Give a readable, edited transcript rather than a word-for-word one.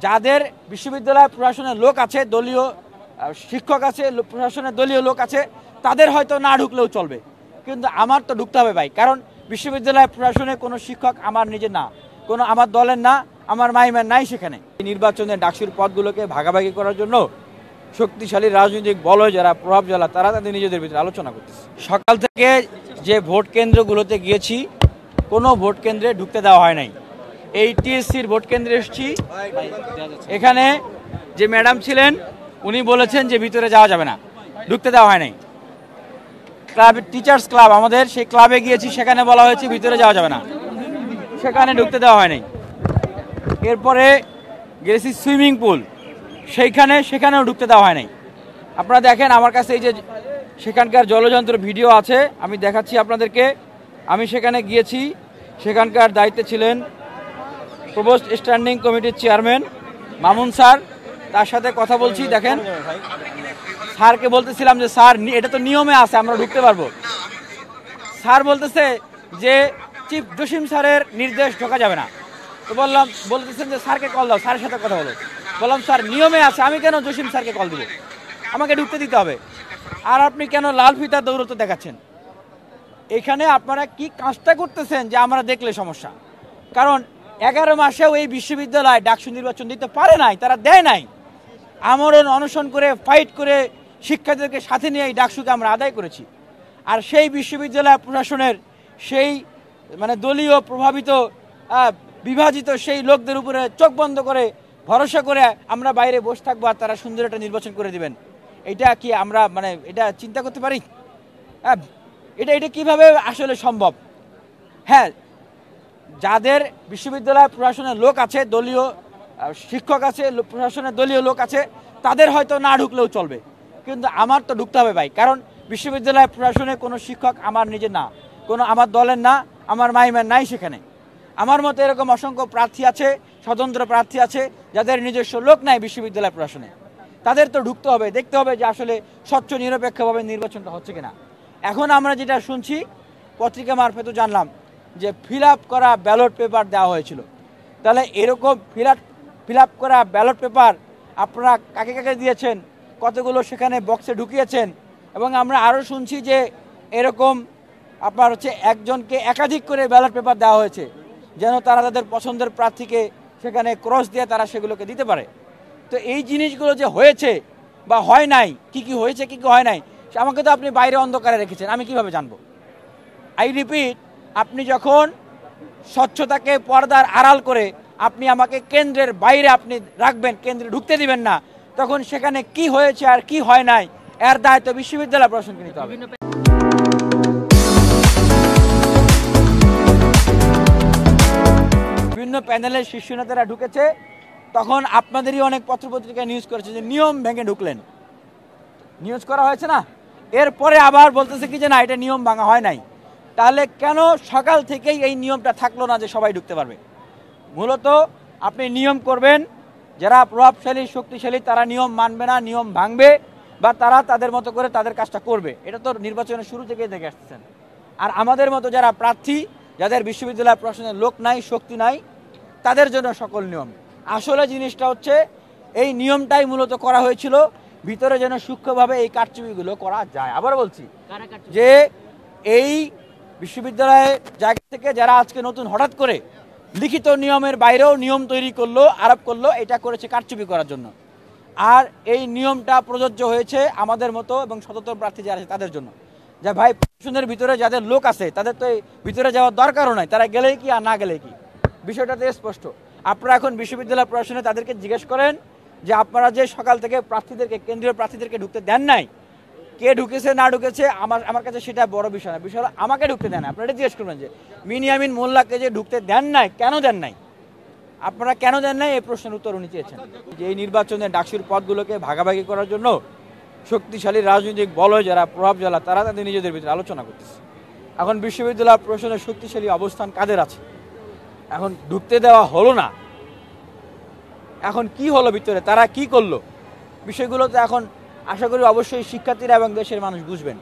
যাদের বিশ্ববিদ্যালয় প্রশাসনের লোক আছে, দলীয় শিক্ষক আছে, প্রশাসনের দলীয় লোক আছে, তাদের হয়তো না ঢুকলেও চলবে, কিন্তু আমার তো ঢুকতে হবে ভাই। কারণ বিশ্ববিদ্যালয় প্রশাসনের কোনো শিক্ষক আমার নিজের না, কোনো আমার দলের না, আমার মাইমের নাই সেখানে। নির্বাচনে ডাকসুর পদগুলোকে ভাগাভাগি করার জন্য শক্তিশালী রাজনৈতিক বলয় যারা, প্রভাব যারা, তারা তাদের নিজেদের ভিতরে আলোচনা করতেছে। সকাল থেকে যে ভোট কেন্দ্রগুলোতে গিয়েছি, কোনো ভোট কেন্দ্রে ঢুকতে দেওয়া হয় নাই। এই টিএসসির ভোট কেন্দ্রে এসেছি, এখানে যে ম্যাডাম ছিলেন উনি বলেছেন যে ভিতরে যাওয়া যাবে না, ঢুকতে দেওয়া হয় নাই। ক্লাব, টিচার্স ক্লাব আমাদের, সেই ক্লাবে গিয়েছি, সেখানে বলা হয়েছে ভিতরে যাওয়া যাবে না, সেখানে ঢুকতে দেওয়া হয় নাই। এরপরে গেছি সুইমিং পুল, সেখানেও ঢুকতে দেওয়া হয় নাই। আপনারা দেখেন আমার কাছে এই যে সেখানকার জলযন্ত্র ভিডিও আছে, আমি দেখাচ্ছি আপনাদেরকে। আমি সেখানে গিয়েছি, সেখানকার দায়িত্বে ছিলেন প্রভোস্ট স্ট্যান্ডিং কমিটির চেয়ারম্যান মামুন স্যার, তার সাথে কথা বলছি। দেখেন, স্যারকে বলতেছিলাম যে স্যার এটা তো নিয়মে আছে, আমরা ঢুকতে পারবো। স্যার বলতেছে যে চিফ জসিম স্যারের নির্দেশ ঢোকা যাবে না। তো বলতেছেন যে স্যারকে কল দাও, স্যারের সাথে কথা বলো। বললাম স্যার নিয়মে আছে, আমি কেন জসিম স্যারকে কল দিব, আমাকে ঢুকতে দিতে হবে। আর আপনি কেন লাল ফিতার দৌড়তে দেখাচ্ছেন? এখানে আপনারা কি কাজটা করতেছেন যে আমরা দেখলে সমস্যা? কারণ 11 মাসেও এই বিশ্ববিদ্যালয় ডাকসু নির্বাচন দিতে পারে নাই, তারা দেয় নাই। আমরণ অনশন করে, ফাইট করে শিক্ষার্থীদেরকে সাথে নিয়ে এই ডাকসুকে আমরা আদায় করেছি। আর সেই বিশ্ববিদ্যালয় প্রশাসনের সেই দলীয় প্রভাবিত, বিভাজিত সেই লোকদের উপরে চোখ বন্ধ করে, ভরসা করে আমরা বাইরে বসে থাকবো আর তারা সুন্দর একটা নির্বাচন করে দিবেন, এটা কি আমরা এটা চিন্তা করতে পারি? এটা কিভাবে আসলে সম্ভব? হ্যাঁ, যাদের বিশ্ববিদ্যালয় প্রশাসনের লোক আছে, দলীয় শিক্ষক আছে, প্রশাসনের দলীয় লোক আছে, তাদের হয়তো না ঢুকলেও চলবে, কিন্তু আমার তো ঢুকতে হবে ভাই। কারণ বিশ্ববিদ্যালয় প্রশাসনের কোনো শিক্ষক আমার নিজের না, কোনো আমার দলের না, আমার মাইমের নাই সেখানে। আমার মতো এরকম অসংখ্য প্রার্থী আছে, স্বতন্ত্র প্রার্থী আছে, যাদের নিজস্ব লোক নাই বিশ্ববিদ্যালয় প্রশাসনে। তাদের তো ঢুকতে হবে, দেখতে হবে যে আসলে স্বচ্ছ নিরপেক্ষভাবে নির্বাচনটা হচ্ছে কিনা। এখন আমরা যেটা শুনছি, পত্রিকা মারফত জানলাম যে ফিল আপ করা ব্যালট পেপার দেওয়া হয়েছিল। তাহলে এরকম ফিল আপ করা ব্যালট পেপার আপনারা কাকে কাকে দিয়েছেন, কতগুলো সেখানে বক্সে ঢুকিয়েছেন? এবং আমরা আরও শুনছি যে এরকম আপনার একজনকে একাধিক করে ব্যালট পেপার দেওয়া হয়েছে, যেন তারা তাদের পছন্দের প্রার্থীকে সেখানে ক্রস দিয়ে তারা সেগুলোকে দিতে পারে। তো এই জিনিসগুলো যে হয়েছে বা হয় নাই, কি হয়েছে কি হয় নাই, আমাকে তো আপনি বাইরে অন্ধকারে রেখেছেন, আমি কিভাবে জানবো? আই রিপিট, আপনি যখন স্বচ্ছতাকে পর্দার আড়াল করে আপনি আমাকে কেন্দ্রের বাইরে আপনি রাখবেন, কেন্দ্রে ঢুকতে দিবেন না, তখন সেখানে কি হয়েছে আর কি হয় নাই এর দায়িত্ব বিশ্ববিদ্যালয় প্রশাসনকে নিতে হবে। বিভিন্ন প্যানেলের শীর্ষ নেতারা ঢুকেছে, তখন আপনাদেরই অনেক পত্রপত্রিকায় নিউজ করেছে যে নিয়ম ভেঙে ঢুকলেন, নিউজ করা হয়েছে না? এরপরে আবার বলতেছে কি যে না, এটা নিয়ম ভাঙা হয় নাই। তাহলে কেন সকাল থেকেই এই নিয়মটা থাকলো না যে সবাই ঢুকতে পারবে? মূলত আপনি নিয়ম করবেন, যারা প্রভাবশালী শক্তিশালী তারা নিয়ম মানবে না, নিয়ম ভাঙবে, বা তারা তাদের মতো করে তাদের কাজটা করবে। এটা তো নির্বাচনের শুরু থেকেই দেখে আসতেছেন। আর আমাদের মতো যারা প্রার্থী, যাদের বিশ্ববিদ্যালয় প্রশাসনের লোক নাই, শক্তি নাই, তাদের জন্য সকল নিয়ম। আসলে জিনিসটা হচ্ছে এই নিয়মটাই মূলত করা হয়েছিল ভিতরে যেন সূক্ষ্মভাবে এই কারচুপিগুলো করা যায়। আবার বলছি যে এই বিশ্ববিদ্যালয়ের জায়গা থেকে যারা আজকে নতুন হঠাৎ করে লিখিত নিয়মের বাইরেও নিয়ম তৈরি করলো, আরোপ করলো, এটা করেছে কারচুপি করার জন্য। আর এই নিয়মটা প্রযোজ্য হয়েছে আমাদের মতো এবং স্বতন্ত্র প্রার্থী যারা আছে তাদের জন্য। যা ভাই, প্রশাসনের ভিতরে যাদের লোক আছে তাদের তো ভিতরে যাওয়ার দরকারও নাই, তারা গেলেই কি আর না গেলেই কি, বিষয়টা তো স্পষ্ট। আপনারা এখন বিশ্ববিদ্যালয় প্রশাসনে তাদেরকে জিজ্ঞেস করেন যে আপনারা যে সকাল থেকে প্রার্থীদেরকে, কেন্দ্রীয় প্রার্থীদেরকে ঢুকতে দেন নাই, কে ঢুকেছে না ঢুকেছে আমার কাছে সেটা বড় বিষয় না। বিষয় হলো আমাকে ঢুকতে দেন না। আপনারা এটা জিজ্ঞেস করবেন যে মিনিয়ামিন মোল্লাকে যে ঢুকতে দেন নাই, কেন দেন নাই, আপনারা কেন দেন নাই, এই প্রশ্নের উত্তর উনি চেয়েছেন। যে এই নির্বাচনে ডাকসুর পদগুলোকে ভাগাভাগি করার জন্য শক্তিশালী রাজনৈতিক বলয় যারা, প্রভাব যারা, তারা তাদের নিজেদের ভিতরে আলোচনা করতেছে। এখন বিশ্ববিদ্যালয় প্রশাসনের শক্তিশালী অবস্থান কাদের আছে? এখন ঢুকতে দেওয়া হলো না, এখন কি হলো ভিতরে, তারা কি করলো, বিষয়গুলো তো এখন আশা করি অবশ্যই শিক্ষার্থীরা এবং দেশের মানুষ বুঝবেন।